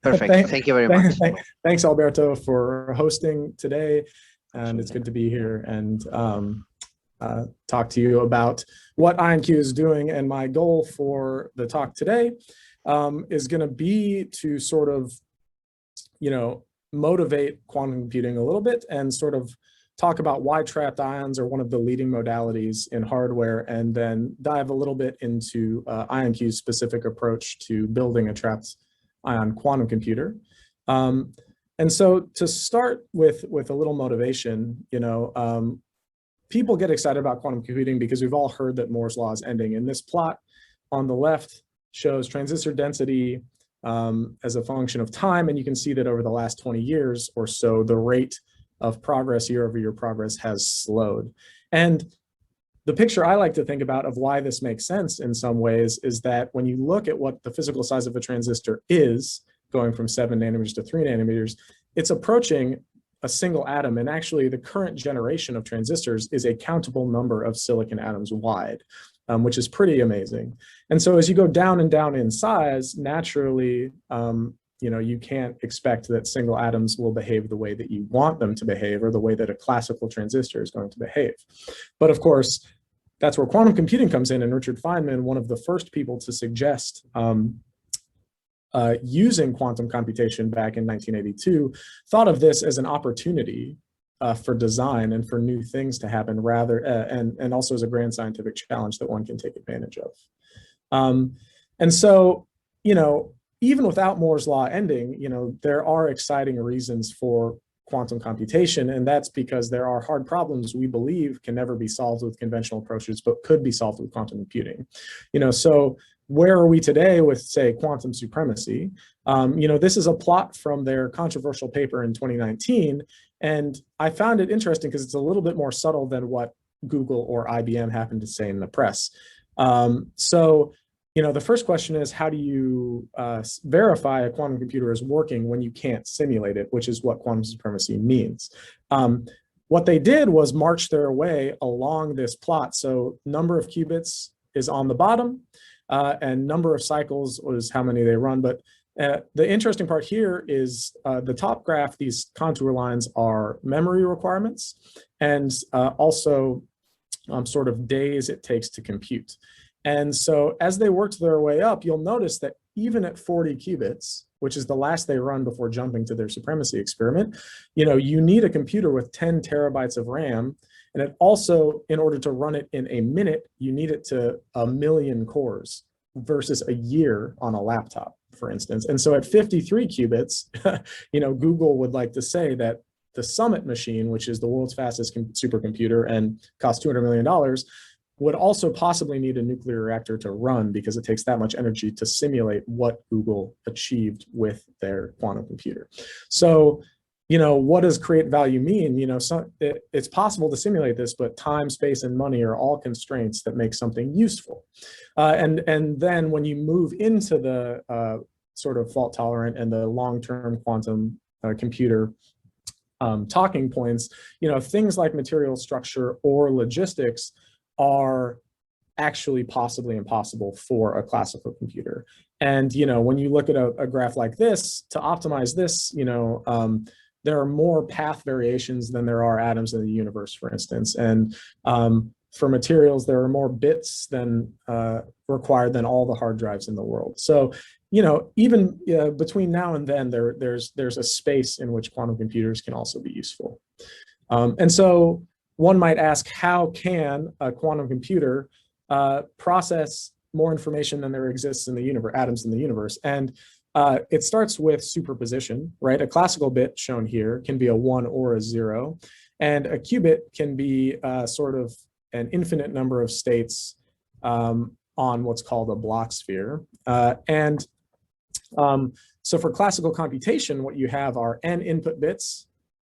Perfect. Thank you very much. Thanks, Alberto, for hosting today. And it's good to be here and talk to you about what IonQ is doing. And my goal for the talk today is going to be to sort of, motivate quantum computing a little bit and sort of talk about why trapped ions are one of the leading modalities in hardware, and then dive a little bit into IonQ's specific approach to building a trapped ion quantum computer. And so to start with a little motivation, people get excited about quantum computing because we've all heard that Moore's law is ending. And this plot on the left shows transistor density as a function of time. And you can see that over the last 20 years or so, the rate of progress, year-over-year progress, has slowed. And the picture I like to think about of why this makes sense in some ways is that when you look at what the physical size of a transistor is, going from 7 nanometers to 3 nanometers, it's approaching a single atom. And actually, the current generation of transistors is a countable number of silicon atoms wide, which is pretty amazing. And so as you go down and down in size, naturally, you can't expect that single atoms will behave the way that you want them to behave or the way that a classical transistor is going to behave. But of course, that's where quantum computing comes in. And Richard Feynman, one of the first people to suggest using quantum computation back in 1982, thought of this as an opportunity for design and for new things to happen, rather, and also as a grand scientific challenge that one can take advantage of. And so, even without Moore's law ending, there are exciting reasons for quantum computation, and that's because there are hard problems we believe can never be solved with conventional approaches, but could be solved with quantum computing. So where are we today with, say, quantum supremacy? This is a plot from their controversial paper in 2019, and I found it interesting because it's a little bit more subtle than what Google or IBM happened to say in the press. The first question is, how do you verify a quantum computer is working when you can't simulate it, which is what quantum supremacy means. What they did was march their way along this plot. So number of qubits is on the bottom, and number of cycles was how many they run. But the interesting part here is the top graph, these contour lines are memory requirements, and also sort of days it takes to compute. And so as they worked their way up, you'll notice that even at 40 qubits, which is the last they run before jumping to their supremacy experiment, you need a computer with 10 terabytes of RAM. And it also, in order to run it in a minute, you need it to 1 million cores versus a year on a laptop, for instance. And so at 53 qubits, Google would like to say that the Summit machine, which is the world's fastest supercomputer and costs $200 million, would also possibly need a nuclear reactor to run because it takes that much energy to simulate what Google achieved with their quantum computer. So, what does create value mean? It's possible to simulate this, but time, space, and money are all constraints that make something useful. And then when you move into the sort of fault tolerant and the long-term quantum computer talking points, things like material structure or logistics are actually possibly impossible for a classical computer. And, when you look at a graph like this, to optimize this, there are more path variations than there are atoms in the universe, for instance. And for materials, there are more bits than required than all the hard drives in the world. So, even between now and then, there's a space in which quantum computers can also be useful. And so one might ask, how can a quantum computer process more information than there exists in the universe, atoms in the universe? And it starts with superposition, right? A classical bit shown here can be a 1 or a 0, and a qubit can be sort of an infinite number of states on what's called a block sphere. So for classical computation, what you have are n input bits,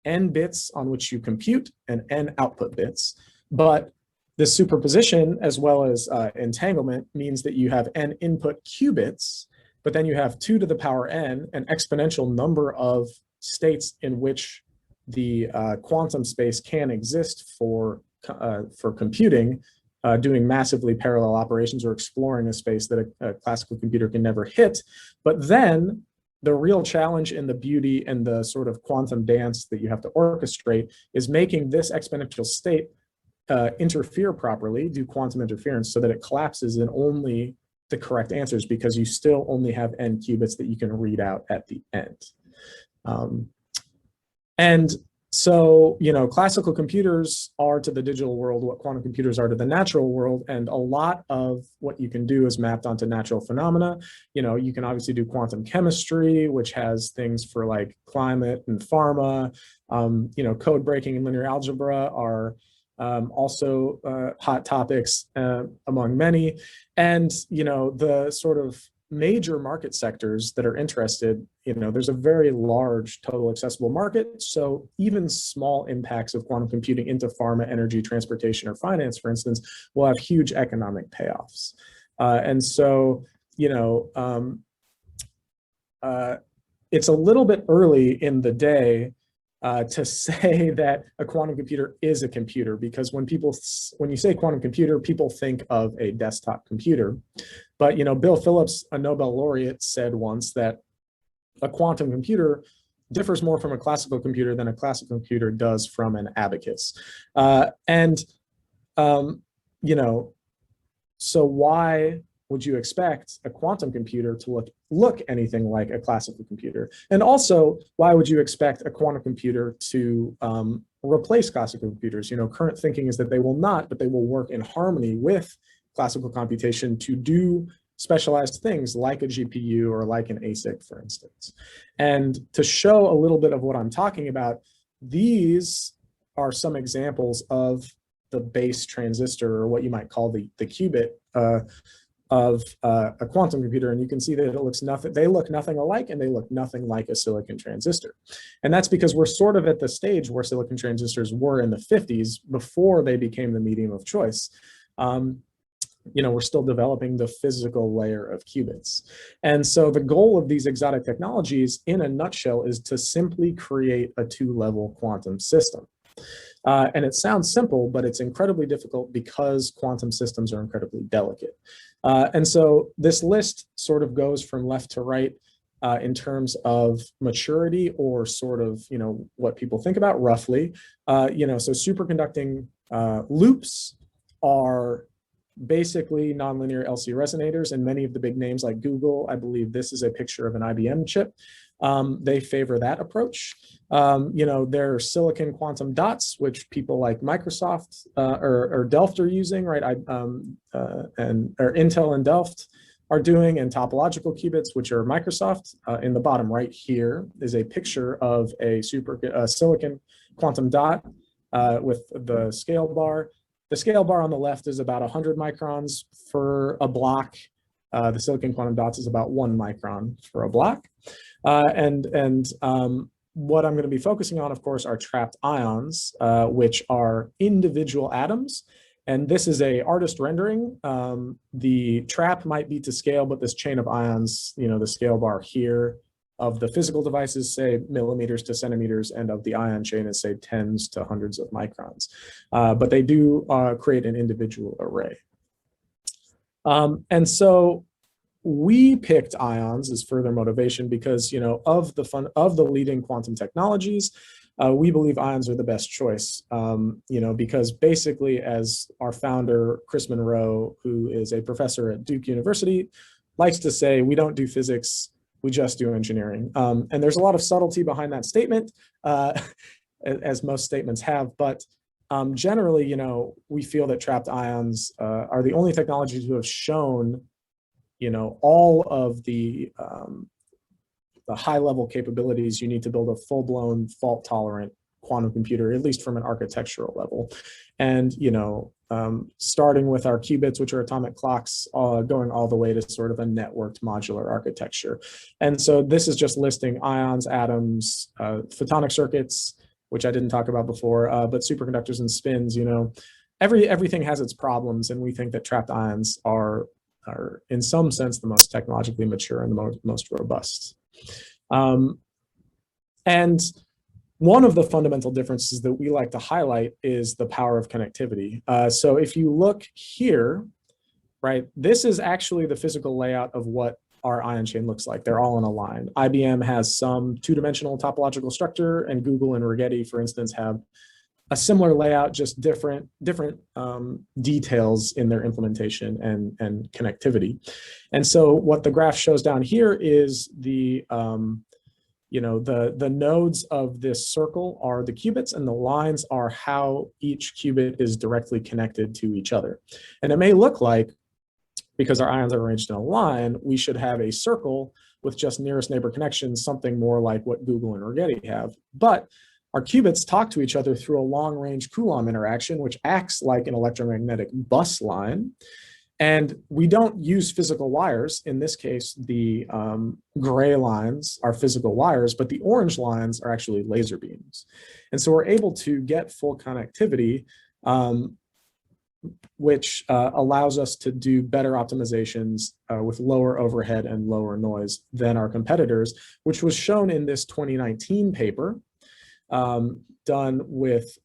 n bits on which you compute, and n output bits. But this superposition, as well as entanglement, means that you have n input qubits, but then you have 2 to the power n, an exponential number of states in which the quantum space can exist for computing, doing massively parallel operations or exploring a space that a classical computer can never hit. But then the real challenge in the beauty and the sort of quantum dance that you have to orchestrate is making this exponential state interfere properly, do quantum interference, so that it collapses in only the correct answers, because you still only have n qubits that you can read out at the end. And so, classical computers are to the digital world what quantum computers are to the natural world, and a lot of what you can do is mapped onto natural phenomena. You can obviously do quantum chemistry, which has things for like climate and pharma. Code breaking and linear algebra are also hot topics among many. And, the sort of major market sectors that are interested, there's a very large total accessible market. So even small impacts of quantum computing into pharma, energy, transportation, or finance, for instance, will have huge economic payoffs. And so, it's a little bit early in the day to say that a quantum computer is a computer, because when you say quantum computer, people think of a desktop computer. But Bill Phillips, a Nobel laureate, said once that a quantum computer differs more from a classical computer than a classical computer does from an abacus. So why would you expect a quantum computer to look anything like a classical computer? And also, why would you expect a quantum computer to replace classical computers? Current thinking is that they will not, but they will work in harmony with classical computation to do specialized things like a GPU or like an ASIC, for instance. And to show a little bit of what I'm talking about, these are some examples of the base transistor, or what you might call the qubit of a quantum computer. And you can see that they look nothing alike, and they look nothing like a silicon transistor. And that's because we're sort of at the stage where silicon transistors were in the 50s, before they became the medium of choice. We're still developing the physical layer of qubits. And so the goal of these exotic technologies, in a nutshell, is to simply create a two-level quantum system. And it sounds simple, but it's incredibly difficult because quantum systems are incredibly delicate. And so this list sort of goes from left to right in terms of maturity, or sort of, what people think about roughly. So superconducting loops are basically nonlinear LC resonators, and many of the big names like Google, I believe this is a picture of an IBM chip, they favor that approach. There are silicon quantum dots, which people like Microsoft or Delft are using, right? Or Intel and Delft are doing, and topological qubits, which are Microsoft. In the bottom right here is a picture of a silicon quantum dot with the scale bar. The scale bar on the left is about 100 microns for a block. The silicon quantum dots is about 1 micron for a block. What I'm going to be focusing on, of course, are trapped ions, which are individual atoms. And this is a artist rendering. The trap might be to scale, but this chain of ions, the scale bar here of the physical devices, say millimeters to centimeters, and of the ion chain is, say, tens to hundreds of microns. But they do create an individual array. And so we picked ions as further motivation because, of the leading quantum technologies, we believe ions are the best choice, because basically, as our founder, Chris Monroe, who is a professor at Duke University, likes to say, we don't do physics, we just do engineering. And there's a lot of subtlety behind that statement, as most statements have, but generally, we feel that trapped ions are the only technologies who have shown, all of the high-level capabilities you need to build a full-blown, fault-tolerant quantum computer, at least from an architectural level. And, starting with our qubits, which are atomic clocks, going all the way to sort of a networked modular architecture. And so this is just listing ions, atoms, photonic circuits, which I didn't talk about before, but superconductors and spins. Everything has its problems, and we think that trapped ions are in some sense the most technologically mature and the most robust. And one of the fundamental differences that we like to highlight is the power of connectivity. So if you look here, right, this is actually the physical layout of what our ion chain looks like. They're all in a line. IBM has some two-dimensional topological structure, and Google and Rigetti, for instance, have a similar layout, just different details in their implementation and connectivity. And so what the graph shows down here is the nodes of this circle are the qubits, and the lines are how each qubit is directly connected to each other. And it may look like, because our ions are arranged in a line, we should have a circle with just nearest neighbor connections, something more like what Google and Rigetti have. But our qubits talk to each other through a long-range Coulomb interaction, which acts like an electromagnetic bus line. And we don't use physical wires. In this case, the gray lines are physical wires, but the orange lines are actually laser beams. And so we're able to get full connectivity, which allows us to do better optimizations with lower overhead and lower noise than our competitors, which was shown in this 2019 paper. Done with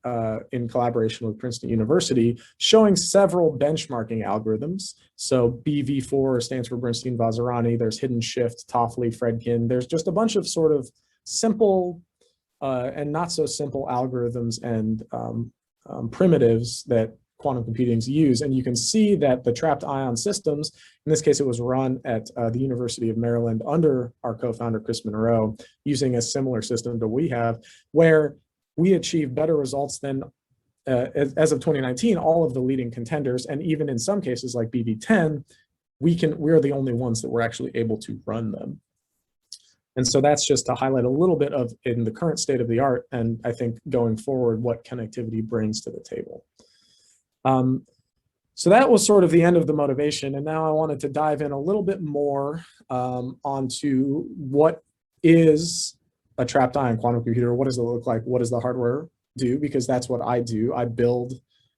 in collaboration with Princeton University, showing several benchmarking algorithms. So BV4 stands for Bernstein-Vazirani. There's hidden shift, Toffoli, Fredkin. There's just a bunch of sort of simple and not so simple algorithms and primitives that quantum computing's use. And you can see that the trapped ion systems, in this case, it was run at the University of Maryland under our co-founder, Chris Monroe, using a similar system that we have, where we achieve better results than, as of 2019, all of the leading contenders. And even in some cases like BV10, we're the only ones that were actually able to run them. And so that's just to highlight a little bit of in the current state of the art, and I think going forward, what connectivity brings to the table. So that was sort of the end of the motivation. And now I wanted to dive in a little bit more onto what is a trapped ion quantum computer. What does it look like? What does the hardware do? Because that's what I do. I build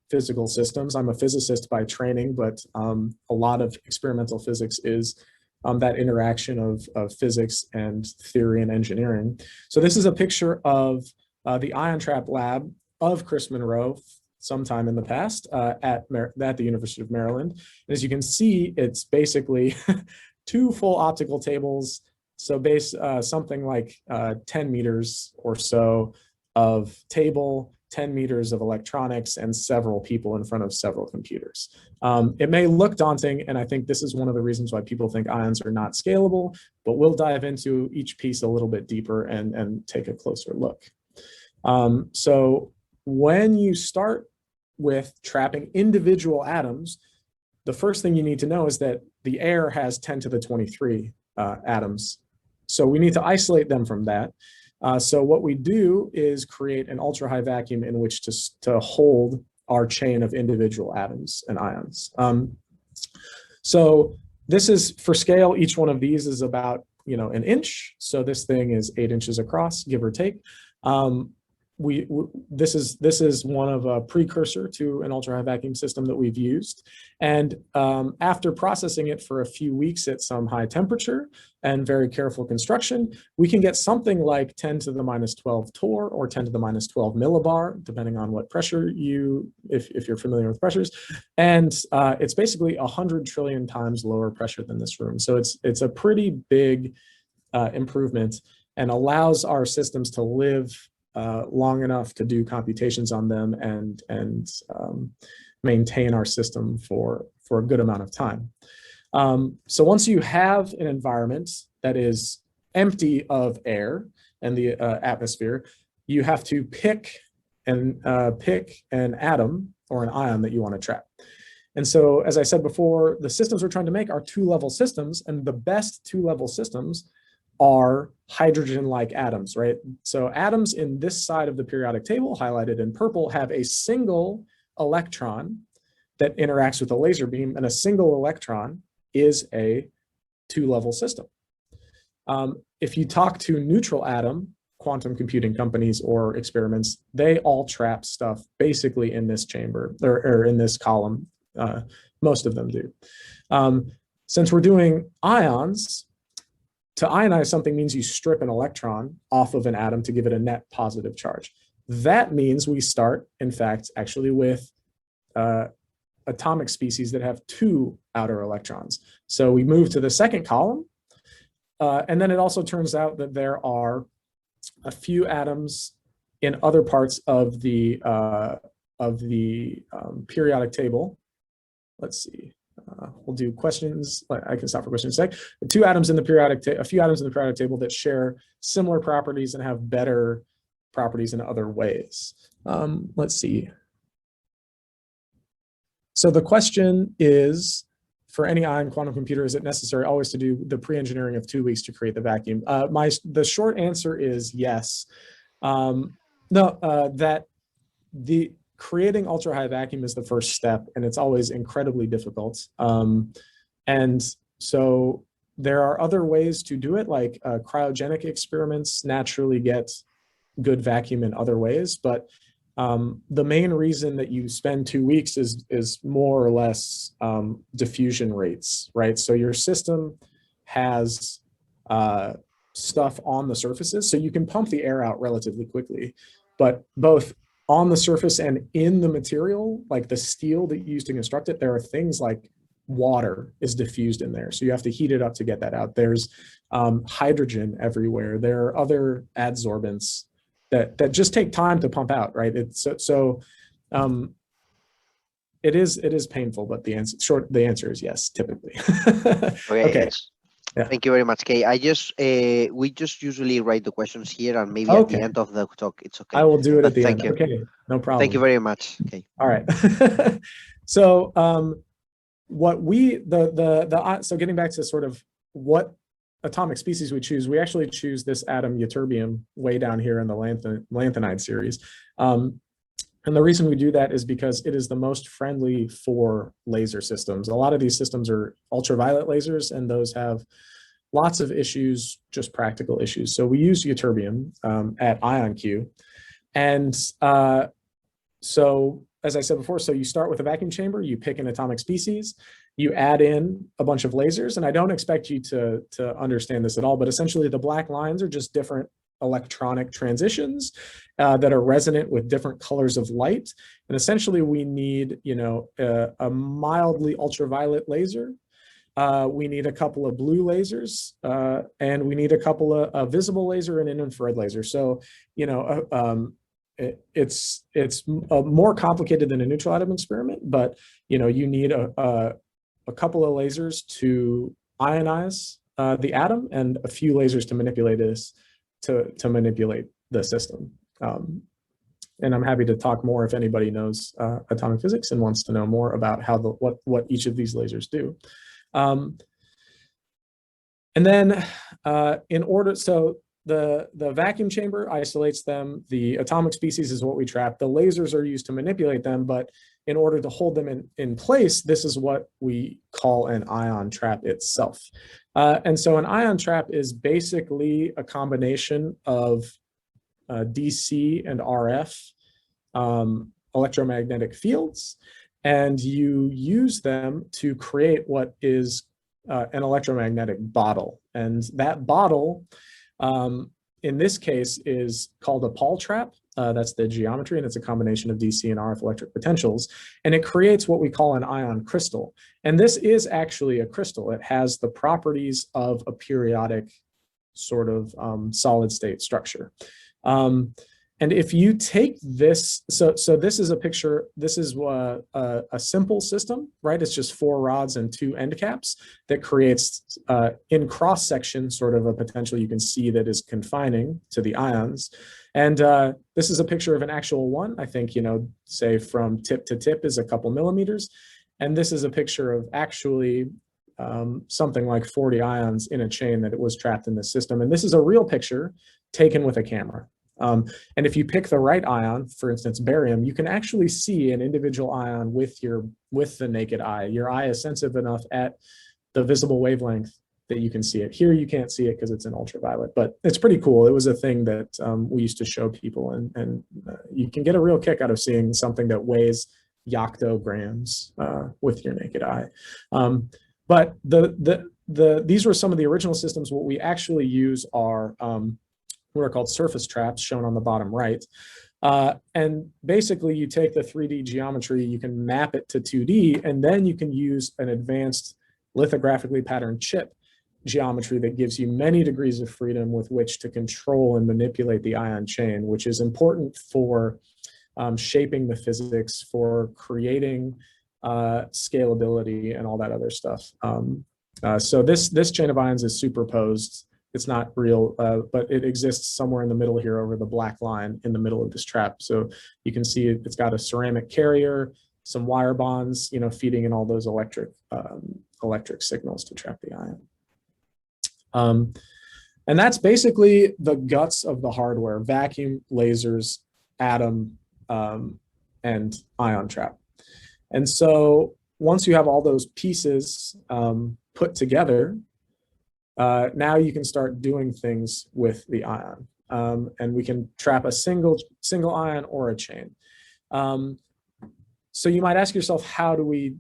physical systems. I'm a physicist by training, but a lot of experimental physics is that interaction of physics and theory and engineering. So this is a picture of the ion trap lab of Chris Monroe sometime in the past at the University of Maryland. And as you can see, it's basically two full optical tables. So something like 10 meters or so of table, 10 meters of electronics, and several people in front of several computers. It may look daunting, and I think this is one of the reasons why people think ions are not scalable, but we'll dive into each piece a little bit deeper and take a closer look. So when you start with trapping individual atoms, the first thing you need to know is that the air has 10 to the 23 atoms. So we need to isolate them from that. So what we do is create an ultra high vacuum in which to hold our chain of individual atoms and ions. So this is for scale. Each one of these is about an inch. So this thing is 8 inches across, give or take. This is one of a precursor to an ultra high vacuum system that we've used. And after processing it for a few weeks at some high temperature and very careful construction, we can get something like 10 to the minus 12 torr or 10 to the minus 12 millibar, depending on what pressure if you're familiar with pressures. And it's basically 100 trillion times lower pressure than this room. So it's a pretty big improvement and allows our systems to live long enough to do computations on them and maintain our system for a good amount of time. So once you have an environment that is empty of air and the atmosphere, you have to pick an atom or an ion that you want to trap. And so, as I said before, the systems we're trying to make are two-level systems, and the best two-level systems are hydrogen-like atoms, right? So atoms in this side of the periodic table, highlighted in purple, have a single electron that interacts with a laser beam, and a single electron is a two-level system. If you talk to neutral atom quantum computing companies or experiments, they all trap stuff basically in this chamber or in this column. Most of them do. Since we're doing ions, to ionize something means you strip an electron off of an atom to give it a net positive charge. That means we start, in fact, actually with atomic species that have two outer electrons. So we move to the second column, and then it also turns out that there are a few atoms in other parts of the periodic table. Let's see. We'll do questions. I can stop for questions in a sec. A few atoms in the periodic table that share similar properties and have better properties in other ways. Let's see. So the question is, for any ion quantum computer, is it necessary always to do the pre-engineering of 2 weeks to create the vacuum? The short answer is yes. That the creating ultra high vacuum is the first step, and it's always incredibly difficult. And so there are other ways to do it, like cryogenic experiments naturally get good vacuum in other ways, but the main reason that you spend 2 weeks is more or less diffusion rates, right? So your system has stuff on the surfaces, so you can pump the air out relatively quickly, but both on the surface and in the material, like the steel that you use to construct it, there are things like water is diffused in there. So you have to heat it up to get that out. There's hydrogen everywhere. There are other adsorbents that just take time to pump out, right? It is painful, but the answer is yes, typically. Okay. Yeah. Thank you very much, Kay. We just usually write the questions here, and maybe at the end of the talk, it's okay. I will do it at the end. You. Okay, no problem. Thank you very much. Okay. All right. So what we so getting back to sort of what atomic species we choose, we actually choose this atom ytterbium way down here in the lanthanide series. And the reason we do that is because it is the most friendly for laser systems. A lot of these systems are ultraviolet lasers, and those have lots of issues, just practical issues. So we use ytterbium at IonQ. And so, as I said before, so you start with a vacuum chamber, you pick an atomic species, you add in a bunch of lasers, and I don't expect you to understand this at all, but essentially the black lines are just different electronic transitions that are resonant with different colors of light. And essentially we need, a mildly ultraviolet laser. We need a couple of blue lasers, and we need a couple of a visible laser and an infrared laser. So, it's more complicated than a neutral atom experiment, but you need a couple of lasers to ionize the atom and a few lasers to manipulate this to manipulate the system. And I'm happy to talk more if anybody knows atomic physics and wants to know more about how what each of these lasers do. And then so the vacuum chamber isolates them. The atomic species is what we trap. The lasers are used to manipulate them, but in order to hold them in place, this is what we call an ion trap itself. And so an ion trap is basically a combination of DC and RF electromagnetic fields, and you use them to create what is an electromagnetic bottle. And that bottle, in this case, is called a Paul trap. That's the geometry, and it's a combination of DC and RF electric potentials. And it creates what we call an ion crystal. And this is actually a crystal. It has the properties of a periodic sort of solid state structure. And if you take this, so this is a picture, this is a simple system, right? It's just 4 rods and 2 end caps that creates in cross section sort of a potential you can see that is confining to the ions. And this is a picture of an actual one. I think, say from tip to tip is a couple millimeters. And this is a picture of actually something like 40 ions in a chain that it was trapped in this system. And this is a real picture taken with a camera. And if you pick the right ion, for instance, barium, you can actually see an individual ion with the naked eye. Your eye is sensitive enough at the visible wavelength that you can see it. Here you can't see it because it's in ultraviolet, but it's pretty cool. It was a thing that we used to show people, and you can get a real kick out of seeing something that weighs yoctograms with your naked eye. But these were some of the original systems. What we actually use are what are called surface traps, shown on the bottom right. And basically you take the 3D geometry, you can map it to 2D, and then you can use an advanced lithographically patterned chip geometry that gives you many degrees of freedom with which to control and manipulate the ion chain, which is important for shaping the physics, for creating scalability and all that other stuff. So this chain of ions is superposed. It's not real, but it exists somewhere in the middle here over the black line in the middle of this trap. So you can see it's got a ceramic carrier, some wire bonds, feeding in all those electric signals to trap the ion. And that's basically the guts of the hardware: vacuum, lasers, atom, and ion trap. And so once you have all those pieces put together, now you can start doing things with the ion, and we can trap a single ion or a chain. So you might ask yourself,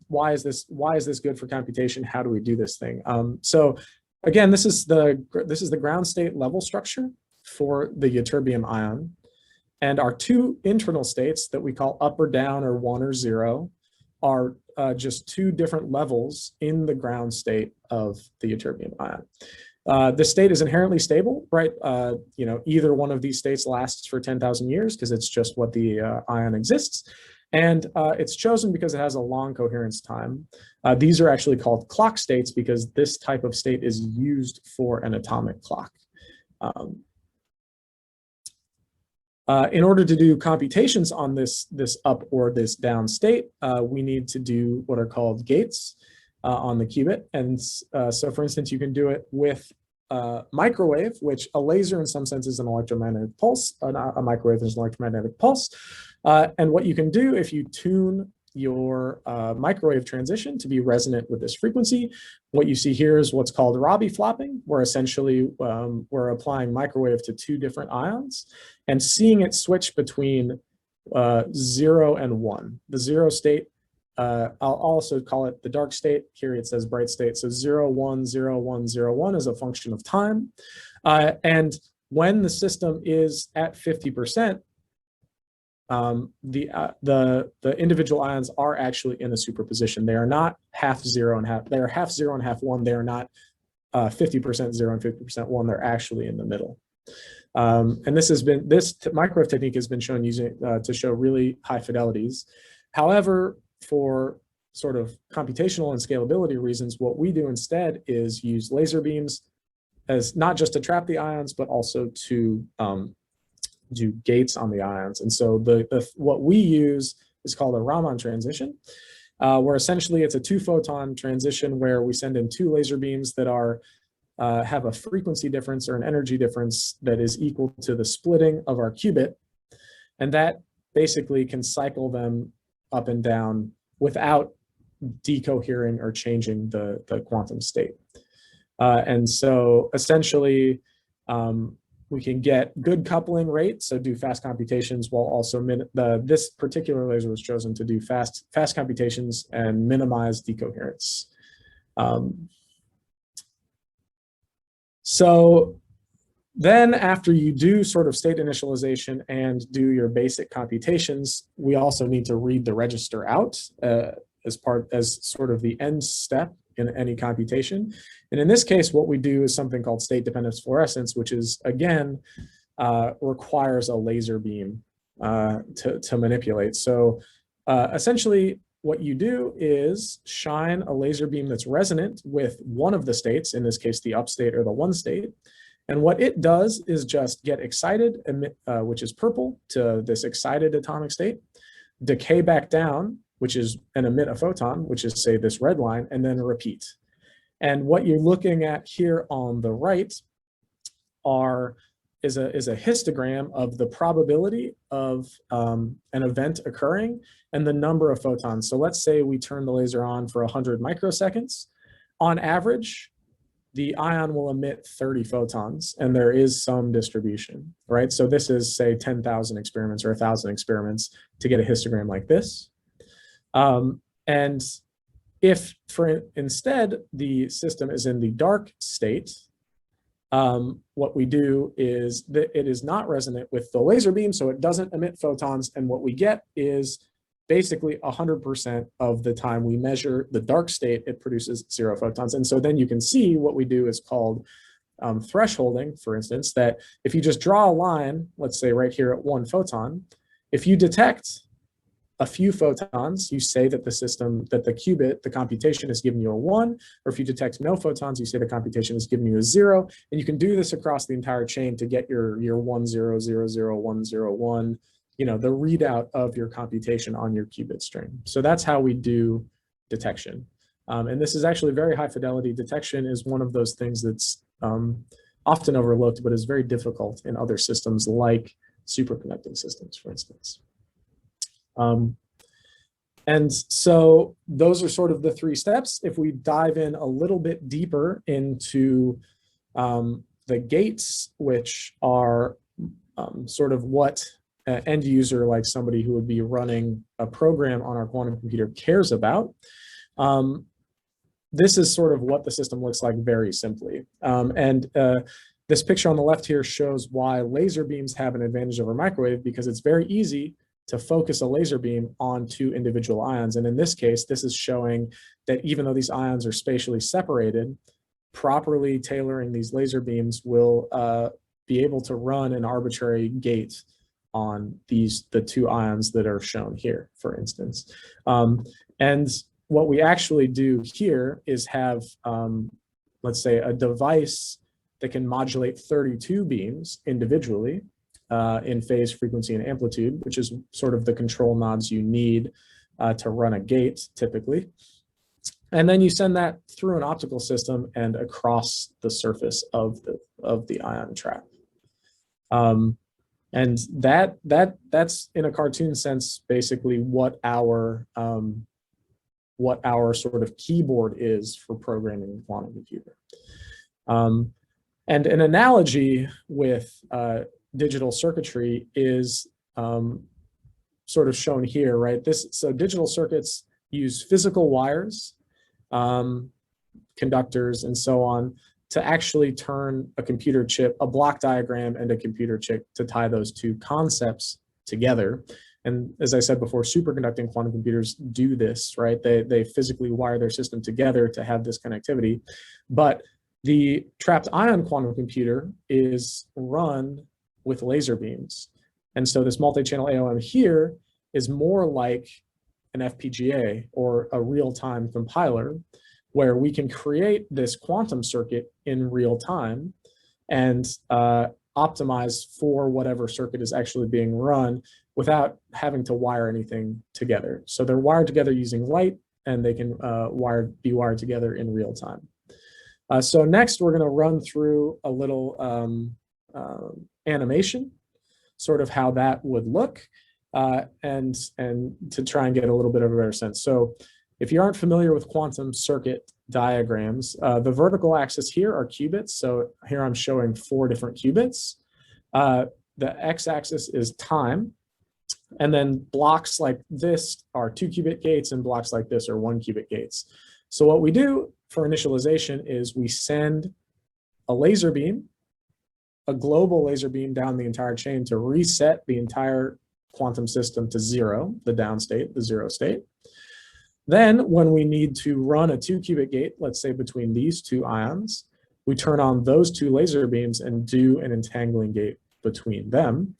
why is this good for computation? How do we do this thing? So again, this is the ground state level structure for the ytterbium ion, and our two internal states that we call up or down or 1 or 0 are just two different levels in the ground state of the ytterbium ion. The state is inherently stable, right? Either one of these states lasts for 10,000 years because it's just what the ion exists. And it's chosen because it has a long coherence time. These are actually called clock states because this type of state is used for an atomic clock. In order to do computations on this up or this down state, we need to do what are called gates on the qubit. And so for instance, you can do it with microwave, which a laser in some sense is an electromagnetic pulse, a microwave is an electromagnetic pulse. And what you can do if you tune your microwave transition to be resonant with this frequency, what you see here is what's called Rabi flopping, where essentially we're applying microwave to two different ions and seeing it switch between 0 and 1. The 0 state, I'll also call it the dark state. Here it says bright state. So 0, 1, 0, 1, 0, 1 is a function of time. And when the system is at 50%, the individual ions are actually in a superposition. They are not half 0 and half, they are half 0 and half 1. They are not 50% 0 and 50% 1. They're actually in the middle. And this microwave technique has been shown using to show really high fidelities. However, for sort of computational and scalability reasons, what we do instead is use laser beams as not just to trap the ions, but also to do gates on the ions. And so what we use is called a Raman transition, where essentially it's a 2-photon transition where we send in 2 laser beams that are have a frequency difference or an energy difference that is equal to the splitting of our qubit. And that basically can cycle them up and down without decohering or changing the quantum state. And so essentially, we can get good coupling rate, so do fast computations while also this particular laser was chosen to do fast computations and minimize decoherence. So then after you do sort of state initialization and do your basic computations, we also need to read the register out as sort of the end step in any computation. And in this case, what we do is something called state dependent fluorescence, which is, again, requires a laser beam to manipulate. So essentially, what you do is shine a laser beam that's resonant with one of the states, in this case, the up state or the 1 state. And what it does is just get excited, which is purple, to this excited atomic state, decay back down, and emit a photon, which is, say, this red line, and then repeat. And what you're looking at here on the right is a histogram of the probability of an event occurring and the number of photons. So let's say we turn the laser on for 100 microseconds. On average, the ion will emit 30 photons, and there is some distribution, right? So this is, say, 10,000 experiments or 1,000 experiments to get a histogram like this. And if instead the system is in the dark state, what we do is that it is not resonant with the laser beam, so it doesn't emit photons, and what we get is basically 100% of the time we measure the dark state, it produces 0 photons. And so then you can see what we do is called thresholding, for instance, that if you just draw a line, let's say right here at 1 photon, if you detect a few photons, you say that the system, that the qubit, the computation is giving you a 1, or if you detect no photons, you say the computation is giving you a 0, and you can do this across the entire chain to get your 1 0 0 0 1 0 1, the readout of your computation on your qubit string. So that's how we do detection. And this is actually very high fidelity. Detection is one of those things that's often overlooked, but is very difficult in other systems like superconducting systems, for instance. And so those are sort of the 3 steps. If we dive in a little bit deeper into the gates, which are sort of what an end user, like somebody who would be running a program on our quantum computer, cares about, this is sort of what the system looks like very simply. This picture on the left here shows why laser beams have an advantage over microwave, because it's very easy to focus a laser beam on 2 individual ions. And in this case, this is showing that even though these ions are spatially separated, properly tailoring these laser beams will be able to run an arbitrary gate on the 2 ions that are shown here, for instance. And what we actually do here is have, let's say, a device that can modulate 32 beams individually in phase, frequency, and amplitude, which is sort of the control nodes you need to run a gate typically. And then you send that through an optical system and across the surface of the ion trap. And that's in a cartoon sense basically what our sort of keyboard is for programming a quantum computer. And an analogy with digital circuitry is sort of shown here, right? So digital circuits use physical wires, conductors, and so on to actually turn a computer chip, a block diagram, and a computer chip to tie those 2 concepts together. And as I said before, superconducting quantum computers do this, right? They physically wire their system together to have this connectivity. But the trapped ion quantum computer is run with laser beams. And so this multi-channel AOM here is more like an FPGA or a real-time compiler, where we can create this quantum circuit in real time and optimize for whatever circuit is actually being run without having to wire anything together. So they're wired together using light, and they can be wired together in real time. So next, we're going to run through a little animation, sort of how that would look, and to try and get a little bit of a better sense. So if you aren't familiar with quantum circuit diagrams, the vertical axis here are qubits. So here I'm showing 4 different qubits. The x-axis is time. And then blocks like this are 2-qubit gates, and blocks like this are 1-qubit gates. So what we do for initialization is we send a laser beam, a global laser beam down the entire chain to reset the entire quantum system to 0, the down state, the 0 state. Then when we need to run a 2-qubit gate, let's say between these 2 ions, we turn on those 2 laser beams and do an entangling gate between them.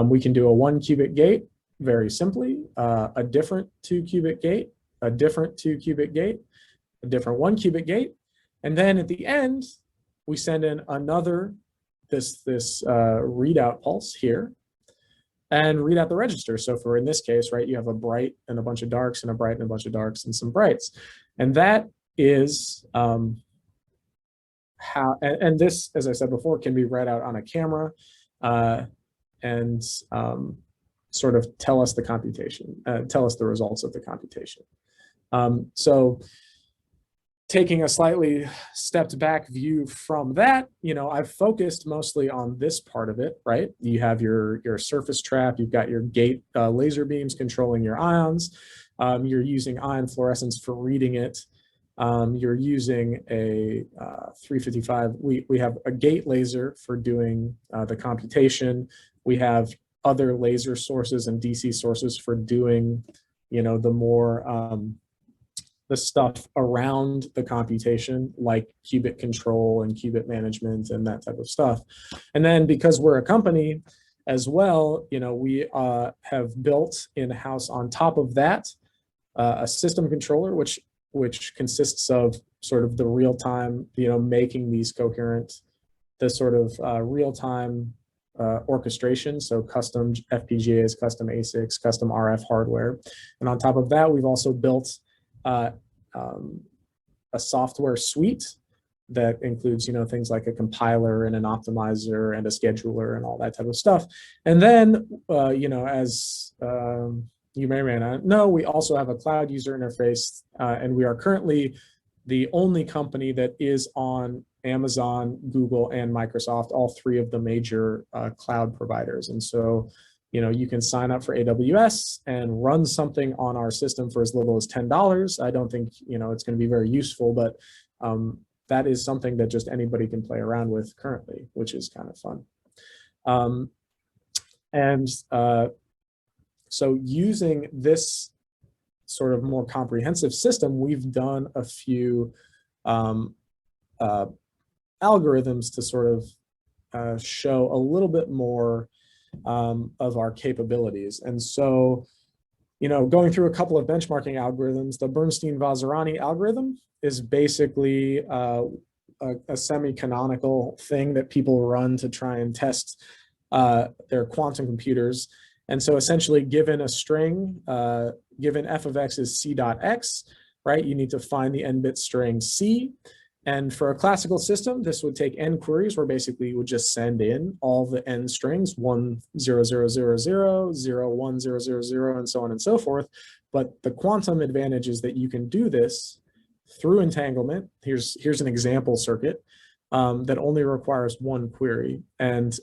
We can do a 1-qubit gate very simply, a different 2-qubit gate, a different 2-qubit gate, a different 1-qubit gate. And then at the end, we send in another, this readout pulse here, and read out the register. So for in this case, right, you have a bright and a bunch of darks, and a bright and a bunch of darks, and some brights. And that is how, and this, as I said before, can be read out on a camera and sort of tell us the computation, tell us the results of the computation. So taking a slightly stepped back view from that, I've focused mostly on this part of it, right? You have your surface trap, you've got your gate laser beams controlling your ions. You're using ion fluorescence for reading it. You're using a 355. We have a gate laser for doing the computation. We have other laser sources and DC sources for doing, you know, the more the stuff around the computation, like qubit control and qubit management and that type of stuff. And then because we're a company as well, you know, we have built in-house on top of that a system controller, which consists of sort of the real-time, you know, making these coherent, the sort of real-time orchestration, so custom FPGAs, custom ASICs, custom RF hardware. And on top of that, we've also built a software suite that includes, you know, things like a compiler and an optimizer and a scheduler and all that type of stuff. And then, you know, as you may or may not know, we also have a cloud user interface, and we are currently the only company that is on Amazon, Google, and Microsoft, all three of the major cloud providers. And so, you know, you can sign up for AWS and run something on our system for as little as $10. I don't think, you know, it's going to be very useful, but that is something that just anybody can play around with currently, which is kind of fun. So using this sort of more comprehensive system, we've done a few algorithms to sort of show a little bit more of our capabilities. And so, you know, going through a couple of benchmarking algorithms, the Bernstein-Vazirani algorithm is basically a semi-canonical thing that people run to try and test their quantum computers. And so essentially, given a string, given f of x is c dot x, right, you need to find the n-bit string c. And for a classical system, this would take n queries, where basically you would just send in all the n strings, 1, 0, 0, 0, 0, 0, 1, 0, 0, 0, and so on and so forth. But the quantum advantage is that you can do this through entanglement. Here's an example circuit that only requires one query. And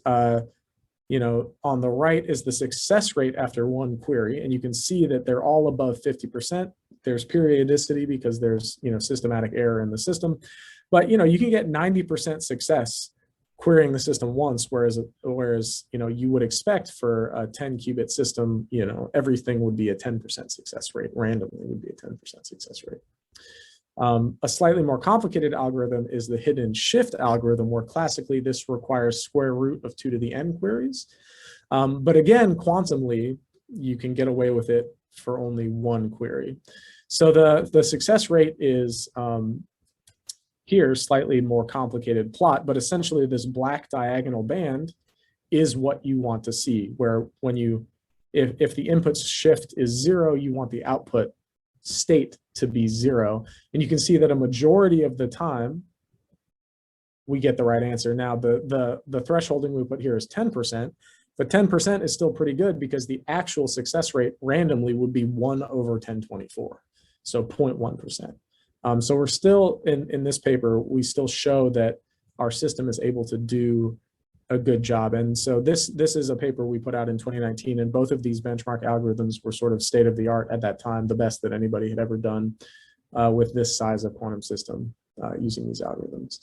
you know, on the right is the success rate after one query, and you can see that they're all above 50%. There's periodicity because there's, you know, systematic error in the system. But, you know, you can get 90% success querying the system once, whereas, you know, you would expect for a 10 qubit system, you know, everything would be a 10% success rate. Randomly would be a 10% success rate. A slightly more complicated algorithm is the hidden shift algorithm, where classically this requires square root of 2 to the n queries. But again, quantumly, you can get away with it for only one query. So the success rate is here, slightly more complicated plot, but essentially this black diagonal band is what you want to see, where when you, if the input shift is 0, you want the output state to be 0. And you can see that a majority of the time, we get the right answer. Now, the thresholding we put here is 10%, but 10% is still pretty good because the actual success rate randomly would be 1 over 1024, so 0.1%. So we're still, in this paper, we still show that our system is able to do a good job. And so this is a paper we put out in 2019, and both of these benchmark algorithms were sort of state of the art at that time, the best that anybody had ever done with this size of quantum system using these algorithms.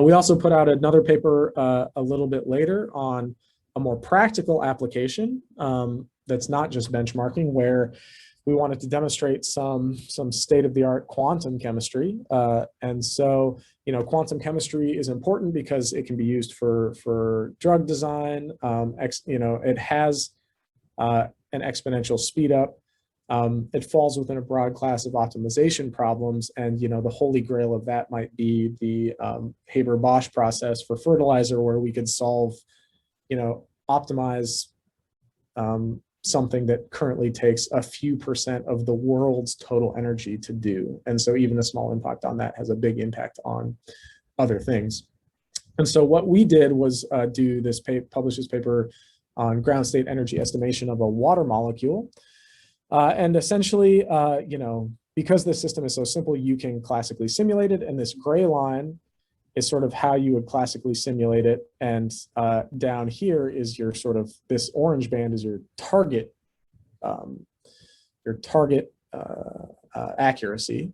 We also put out another paper a little bit later on a more practical application that's not just benchmarking, where we wanted to demonstrate some state-of-the-art quantum chemistry. And so, you know, quantum chemistry is important because it can be used for drug design. You know, it has an exponential speed up. It falls within a broad class of optimization problems. And, you know, the holy grail of that might be the Haber-Bosch process for fertilizer, where we could solve, you know, optimize something that currently takes a few % of the world's total energy to do. And so even a small impact on that has a big impact on other things. And so what we did was publish this paper on ground state energy estimation of a water molecule. And essentially, you know, because this system is so simple, you can classically simulate it. And this gray line is sort of how you would classically simulate it. And down here is your sort of, this orange band is your target accuracy.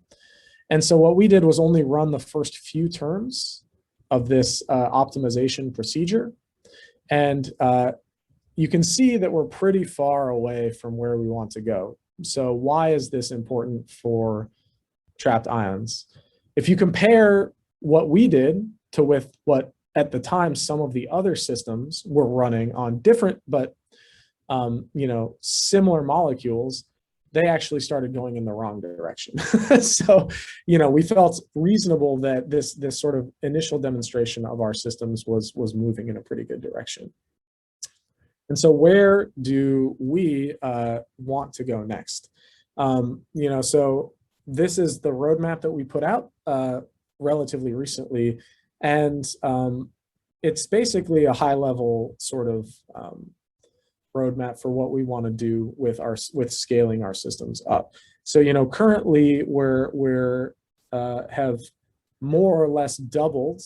And so what we did was only run the first few terms of this optimization procedure. And you can see that we're pretty far away from where we want to go. So why is this important for trapped ions? If you compare what we did to with what at the time some of the other systems were running on different but similar molecules, they actually started going in the wrong direction. So, we felt reasonable that this sort of initial demonstration of our systems was moving in a pretty good direction. And so where do we want to go next? So this is the roadmap that we put out relatively recently. And it's basically a high level sort of roadmap for what we want to do with scaling our systems up. So, currently we're have more or less doubled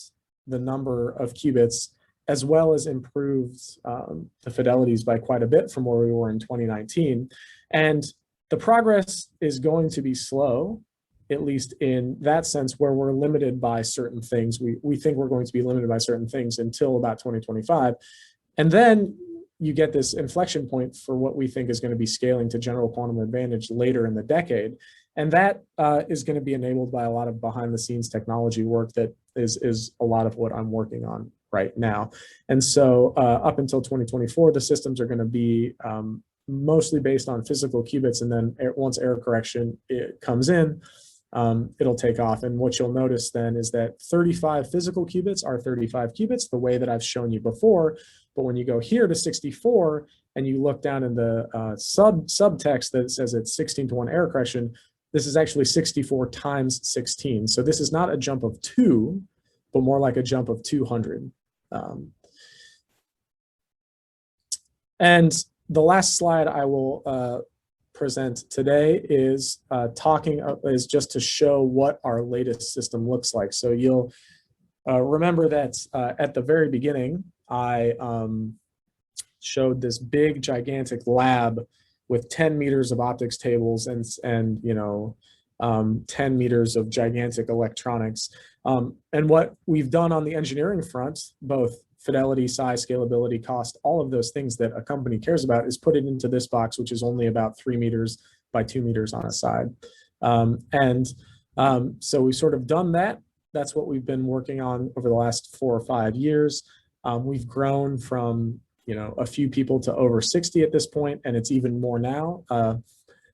the number of qubits, as well as improved the fidelities by quite a bit from where we were in 2019. And the progress is going to be slow, at least in that sense, where we're limited by certain things. We think we're going to be limited by certain things until about 2025. And then you get this inflection point for what we think is going to be scaling to general quantum advantage later in the decade. And that is going to be enabled by a lot of behind the scenes technology work that is a lot of what I'm working on right now. And so up until 2024, the systems are going to be mostly based on physical qubits. And then once error correction comes in, it'll take off. And what you'll notice then is that 35 physical qubits are 35 qubits, the way that I've shown you before. But when you go here to 64 and you look down in the subtext that says it's 16-to-1 error correction, this is actually 64 times 16. So this is not a jump of 2, but more like a jump of 200. And the last slide I will present today is just to show what our latest system looks like. So you'll remember that at the very beginning, I showed this big, gigantic lab with 10 meters of optics tables and 10 meters of gigantic electronics. And what we've done on the engineering front, both fidelity, size, scalability, cost, all of those things that a company cares about, is put it into this box, which is only about 3 meters by 2 meters on a side. So we've sort of done that. That's what we've been working on over the last 4 or 5 years. We've grown from a few people to over 60 at this point, and it's even more now.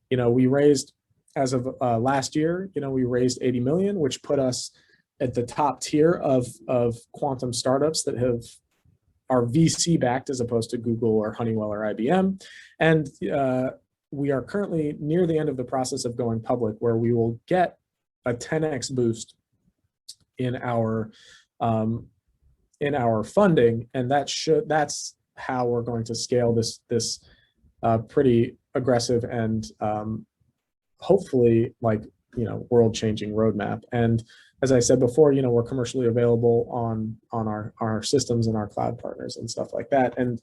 We raised, as of last year, we raised 80 million, which put us at the top tier of quantum startups that are VC backed as opposed to Google or Honeywell or IBM. And we are currently near the end of the process of going public, where we will get a 10x boost in our funding, and that's how we're going to scale this pretty aggressive and hopefully world-changing roadmap. And as I said before, we're commercially available on our systems and our cloud partners and stuff like that. And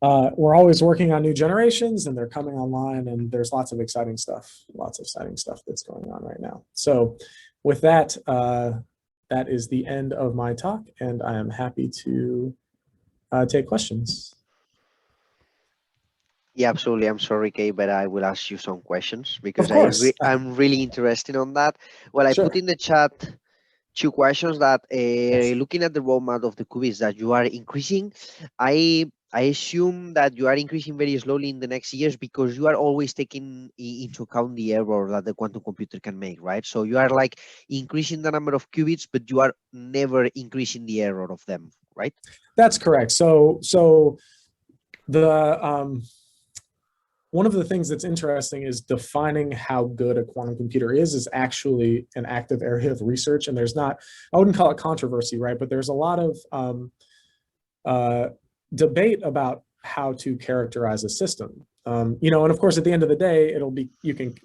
we're always working on new generations, and they're coming online, and there's lots of exciting stuff that's going on right now. So with that, that is the end of my talk, and I am happy to take questions. Yeah, absolutely. I'm sorry, Kay, but I will ask you some questions because Of course. I'm really interested on that. Well, I Sure. put in the chat 2 questions that Yes. looking at the roadmap of the qubits that you are increasing, I assume that you are increasing very slowly in the next years because you are always taking into account the error that the quantum computer can make, right? So you are like increasing the number of qubits, but you are never increasing the error of them, right? That's correct. So the one of the things that's interesting is defining how good a quantum computer is actually an active area of research. And there's not, I wouldn't call it controversy, right? But there's a lot of debate about how to characterize a system. And of course, at the end of the day, you can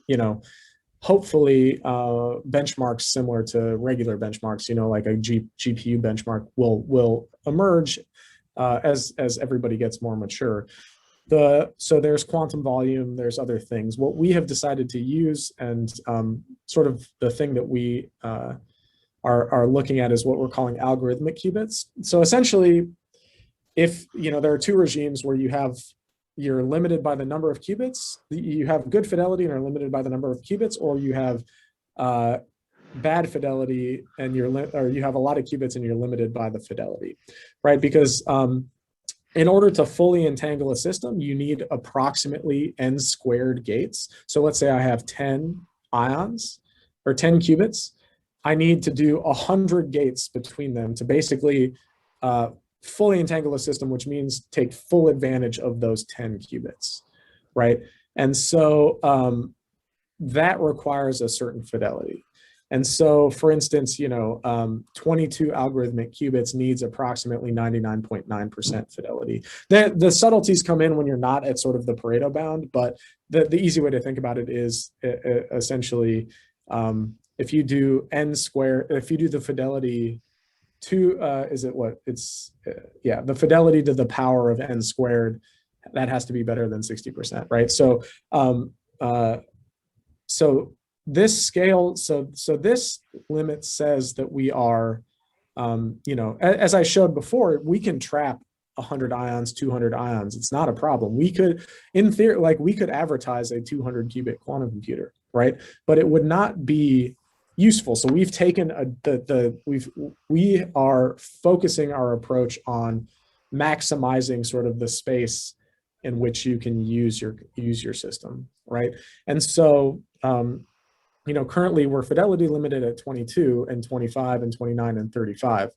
hopefully benchmarks similar to regular benchmarks, like a GPU benchmark will emerge as everybody gets more mature. So there's quantum volume, there's other things. What we have decided to use, and sort of the thing that we are looking at, is what we're calling algorithmic qubits. So essentially, if there are 2 regimes where you have you're limited by the number of qubits. You have good fidelity and are limited by the number of qubits, or you have bad fidelity and you have a lot of qubits and you're limited by the fidelity, right? Because in order to fully entangle a system, you need approximately n squared gates. So let's say I have 10 ions or 10 qubits. I need to do 100 gates between them to basically fully entangle a system, which means take full advantage of those 10 qubits, right? And so that requires a certain fidelity. And so, for instance, 22 algorithmic qubits needs approximately 99.9% fidelity. The subtleties come in when you're not at sort of the Pareto bound, but the easy way to think about it is essentially, if you do n squared, if you do the fidelity to, the fidelity to the power of n squared, that has to be better than 60%, right? So, this scale, so this limit says that we are, as I showed before, we can trap 100 ions, 200 ions. It's not a problem. We could, in theory, we could advertise a 200 qubit quantum computer, right? But it would not be useful. So we've taken we are focusing our approach on maximizing sort of the space in which you can use your system, right? And so, currently we're fidelity limited at 22 and 25 and 29 and 35,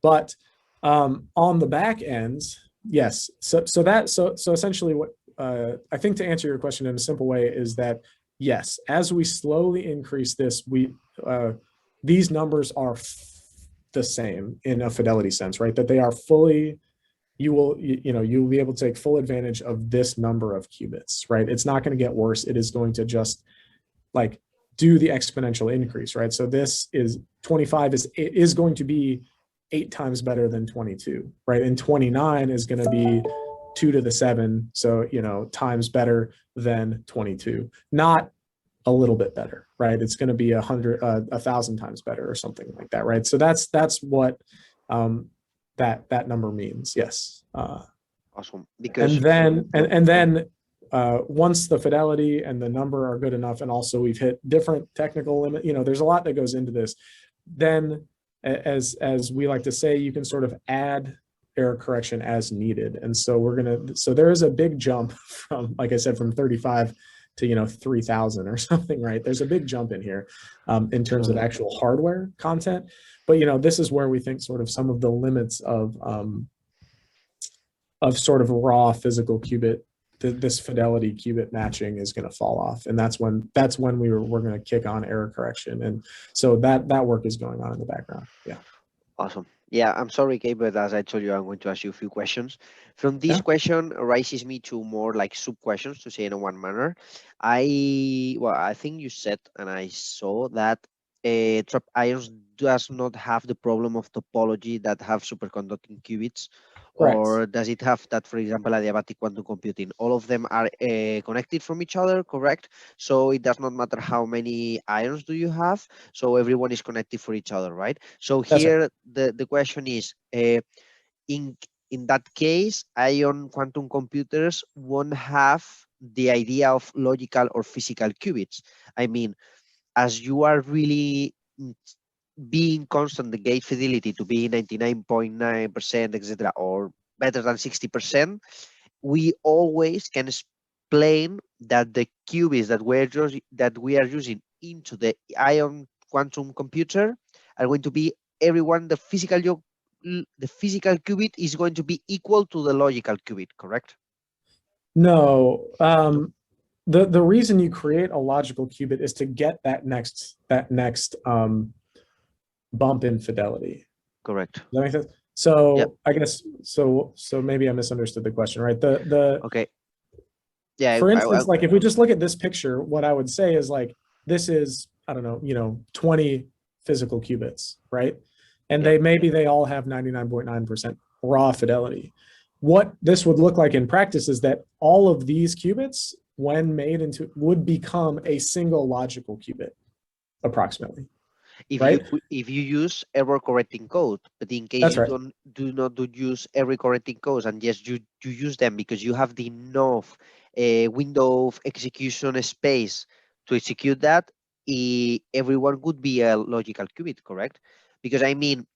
but on the back end, yes. So essentially, what I think, to answer your question in a simple way, is that yes, as we slowly increase this, these numbers are the same in a fidelity sense, right? That they are fully. You'll be able to take full advantage of this number of qubits, right? It's not going to get worse. It is going to just do the exponential increase, right? So this is 25 is going to be 8 times better than 22, right? And 29 is going to be 2 to the 7, so times better than 22. Not a little bit better, right? It's going to be 1,000 times better or something like that, right? So that's what that number means. Yes. Awesome. Because and then once the fidelity and the number are good enough, and also we've hit different technical limit, there's a lot that goes into this. Then, as we like to say, you can sort of add error correction as needed. And so so there is a big jump from, like I said, from 35 to 3,000 or something, right? There's a big jump in here in terms of actual hardware content. But this is where we think sort of some of the limits of sort of raw physical qubit, this fidelity qubit matching is going to fall off, and that's when we're going to kick on error correction, and so that work is going on in the background. Yeah. Awesome. Yeah, I'm sorry, Kate, but as I told you, I'm going to ask you a few questions. From this question raises me to more like sub questions, to say in one manner. I think you said, and I saw that trapped ions does not have the problem of topology that have superconducting qubits. Correct. Or does it have that, for example, adiabatic quantum computing? All of them are connected from each other, correct? So it does not matter how many ions do you have. So everyone is connected for each other, right? So here the question is, in that case, ion quantum computers won't have the idea of logical or physical qubits. I mean, as you are really being constant, the gate fidelity to be 99.9%, etc., or better than 60%, we always can explain that the qubits that we are using into the ion quantum computer are going to be the physical qubit is going to be equal to the logical qubit, correct? No. The reason you create a logical qubit is to get that next bump in fidelity. Correct. Does that make sense? So yep. I guess so maybe I misunderstood the question, right? Okay. Yeah. For instance, if we just look at this picture, what I would say is this is, I don't know, 20 physical qubits, right? And they all have 99.9% raw fidelity. What this would look like in practice is that all of these qubits, when made into, would become a single logical qubit, approximately. if right? you use error correcting code, but in case That's you right. do not use error correcting codes, and yes, you use them because you have the enough window of execution space to execute that, everyone could be a logical qubit, correct? Because I mean,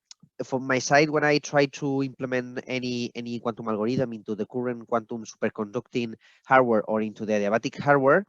from my side, when I try to implement any quantum algorithm into the current quantum superconducting hardware or into the adiabatic hardware,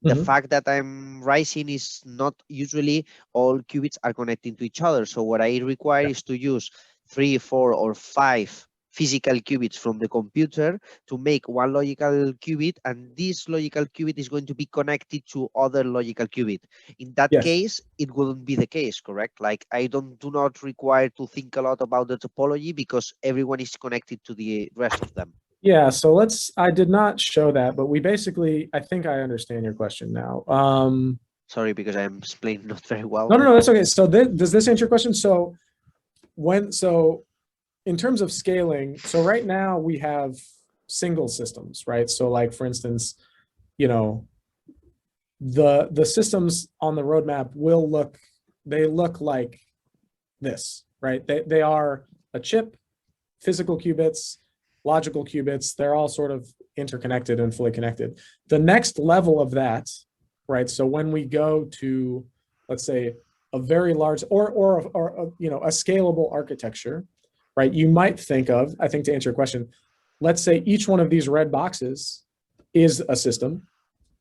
the Mhm. fact that I'm rising is not usually all qubits are connecting to each other. So what I require Yeah. is to use 3, 4, or 5 physical qubits from the computer to make one logical qubit, and this logical qubit is going to be connected to other logical qubit. In that Yes. case, it wouldn't be the case, correct? Like I do not require to think a lot about the topology because everyone is connected to the rest of them. Yeah, so I did not show that, but we basically, I think I understand your question now. Sorry, because I'm explaining not very well, No, no, but no, that's okay. So does this answer your question? So in terms of scaling, so right now we have single systems, right? So like for instance, you know, the systems on the roadmap they look like this, right? They are a chip, physical qubits, logical qubits, they're all sort of interconnected and fully connected. The next level of that, right? So when we go to, let's say, a very large or a scalable architecture, right? You might think of, I think to answer your question, let's say each one of these red boxes is a system,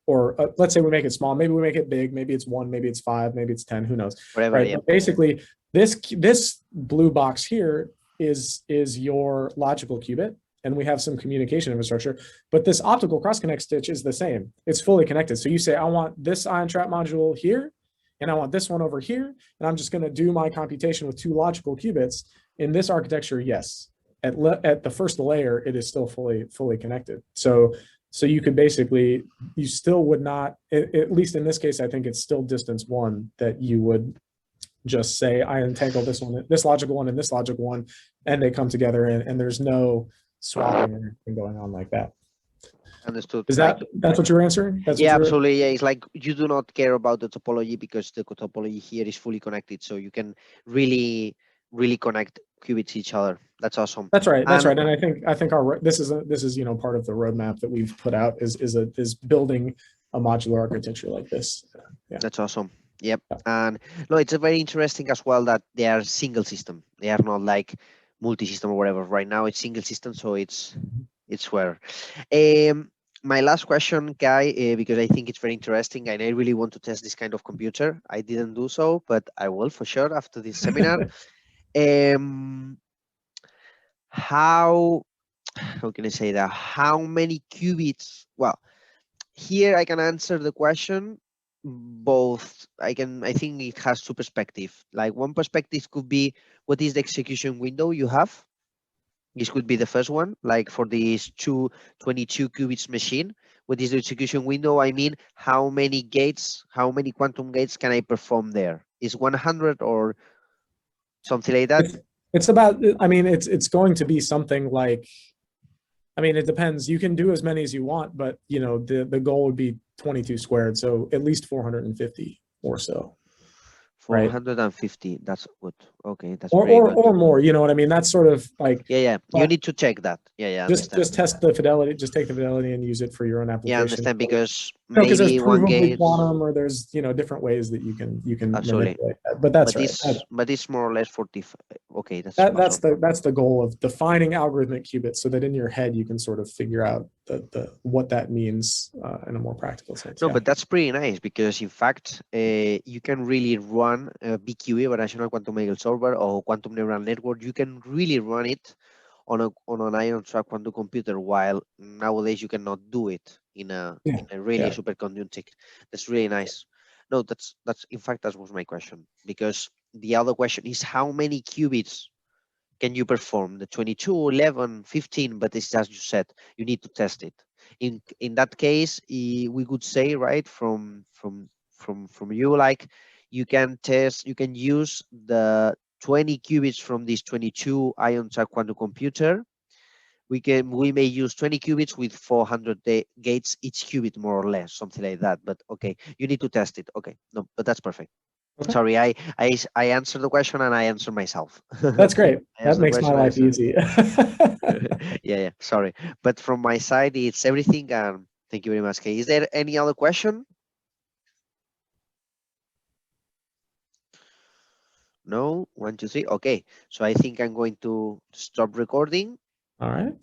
or let's say we make it small, maybe we make it big, maybe it's 1, maybe it's 5, maybe it's 10, who knows, whatever, right? yeah. But basically, this blue box here is your logical qubit, and we have some communication infrastructure. But this optical cross connect stitch is the same. It's fully connected. So you say, I want this ion trap module here, and I want this one over here, and I'm just going to do my computation with 2 logical qubits. In this architecture, yes, at the first layer, it is still fully connected. So you could basically, you still would not, at least in this case, I think it's still distance 1 that you would just say, I entangle this one, this logical one, and this logical one, and they come together, and there's no swapping or anything going on like that. Understood. Is Like, that's what you're answering? That's yeah, what you're. absolutely. Yeah, it's like you do not care about the topology because the topology here is fully connected, so you can really connect qubits each other. That's awesome. That's right. That's And right. And I think this is part of the roadmap that we've put out is building a modular architecture like this. Yeah. that's awesome. Yep. And no, it's a very interesting as well that they are single system. They are not like multi-system or whatever. Right now it's single system, so it's where. Um, my last question, Guy, because I think it's very interesting and I really want to test this kind of computer. I didn't do so, but I will for sure after this seminar. Um, how how can I say that? How many qubits? Well, here I can answer the question both. I think it has two perspectives. Like one perspective could be what is the execution window you have? This could be the first one, like for this 22 qubits machine. What is the execution window? I mean, how many gates, how many quantum gates can I perform there? Is 100 or something like that? It's about, I mean, it's going to be something like, I mean, it depends. You can do as many as you want, but the goal would be 22 squared, so at least 450 or so, right? 450. That's good. Okay, that's Or pretty or good. or more. You know what I mean? That's sort of like, Yeah, yeah. You but need to check that. Yeah, yeah. I understand. just test the fidelity. Just take the fidelity and use it for your own Yeah, I application. understand because Because there's maybe one provably gate. quantum, or there's different ways that you can Absolutely. manipulate that. But that's But right. this more or less 40. Okay, that's awesome. That's the goal of defining algorithmic qubits, so that in your head you can sort of figure out the what that means in a more practical sense. No, Yeah. but that's pretty nice because in fact, you can really run a BQE, variational quantum Hegel solver, or quantum neural network. You can really run it on an ion trap quantum computer, while nowadays you cannot do it Yeah. in a really Yeah. superconducting. That's really nice. No, that's in fact that was my question, because the other question is how many qubits can you perform? The 22, 11, 15, but it's as you said, you need to test it. In that case, we could say, right, from you, like you can test, you can use the 20 qubits from this 22 ion trap quantum computer. We may use 20 qubits with 400 gates each qubit, more or less, something like that. But okay, you need to test it. Okay, no, but that's perfect. Okay. Sorry, I answered the question and I answered myself. That's great. I That answered the makes my question. I life answered. easy. Yeah. Sorry, but from my side, it's everything. Thank you very much. Okay, is there any other question? No. 1, 2, 3. Okay. So I think I'm going to stop recording. All right.